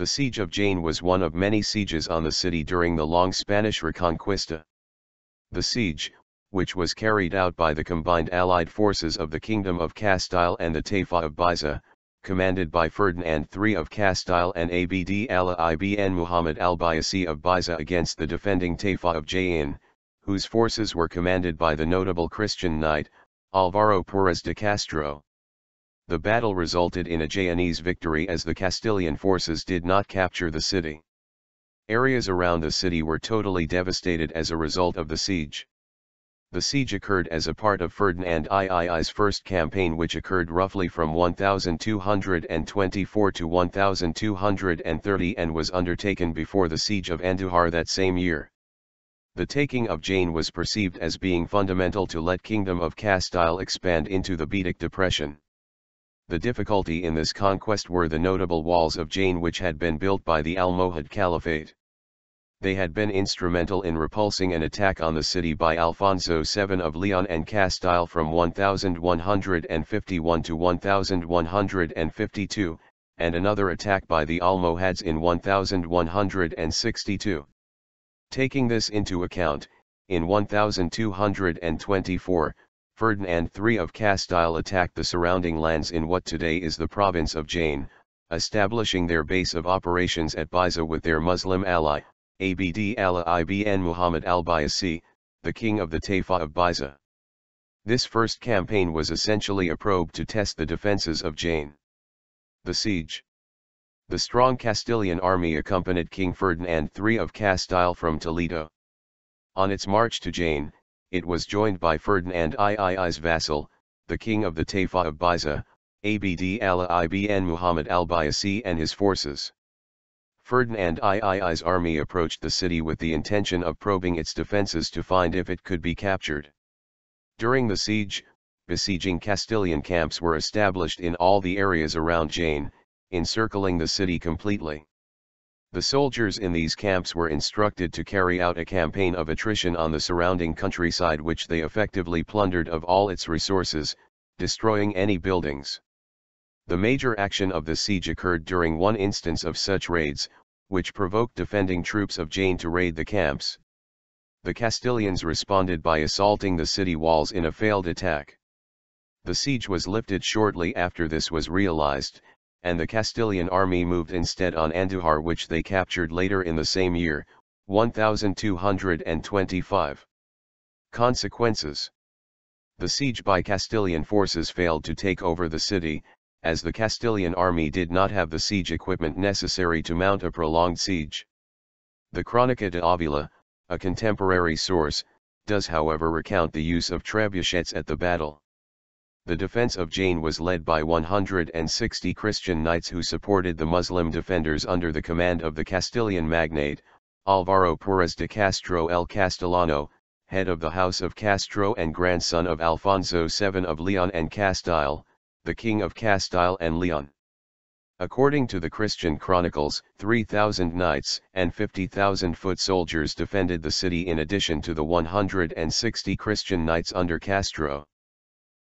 The Siege of Jaén was one of many sieges on the city during the long Spanish Reconquista. The siege, which was carried out by the combined allied forces of the Kingdom of Castile and the Taifa of Baeza, commanded by Ferdinand III of Castile and Abd Allah ibn Muhammad Al-Bayyasi of Baeza against the defending Taifa of Jaén, whose forces were commanded by the notable Christian knight, Álvaro Pérez de Castro. The battle resulted in a Jayyānese victory as the Castilian forces did not capture the city. Areas around the city were totally devastated as a result of the siege. The siege occurred as a part of Ferdinand II's first campaign, which occurred roughly from 1224 to 1230 and was undertaken before the Siege of Andújar that same year. The taking of Jaén was perceived as being fundamental to let Kingdom of Castile expand into the Baetic Depression. The difficulty in this conquest were the notable Walls of Jaén, which had been built by the Almohad Caliphate. They had been instrumental in repulsing an attack on the city by Alfonso VII of León and Castile from 1151 to 1152, and another attack by the Almohads in 1162. Taking this into account, in 1224, Ferdinand III of Castile attacked the surrounding lands in what today is the province of Jaén, establishing their base of operations at Baeza with their Muslim ally, Abd Allah ibn Muhammad Al-Bayyasi, the king of the Taifa of Baeza. This first campaign was essentially a probe to test the defenses of Jaén. The siege. The strong Castilian army accompanied King Ferdinand III of Castile from Toledo. On its march to Jaén, it was joined by Ferdinand II's vassal, the king of the Taifa of Baeza, Abd Allah ibn Muhammad Al-Bayyasi and his forces. Ferdinand II's army approached the city with the intention of probing its defenses to find if it could be captured. During the siege, besieging Castilian camps were established in all the areas around Jaén, encircling the city completely. The soldiers in these camps were instructed to carry out a campaign of attrition on the surrounding countryside, which they effectively plundered of all its resources, destroying any buildings. The major action of the siege occurred during one instance of such raids, which provoked defending troops of Jaén to raid the camps. The Castilians responded by assaulting the city walls in a failed attack. The siege was lifted shortly after this was realized, and the Castilian army moved instead on Andújar, which they captured later in the same year, 1225. Consequences. The siege by Castilian forces failed to take over the city, as the Castilian army did not have the siege equipment necessary to mount a prolonged siege. The Crónica de Ávila, a contemporary source, does however recount the use of trebuchets at the battle. The defense of Jaén was led by 160 Christian knights who supported the Muslim defenders under the command of the Castilian magnate, Álvaro Pérez de Castro el Castellano, head of the House of Castro and grandson of Alfonso VII of León and Castile, the King of Castile and León. According to the Christian chronicles, 3,000 knights and 50,000 foot soldiers defended the city in addition to the 160 Christian knights under Castro.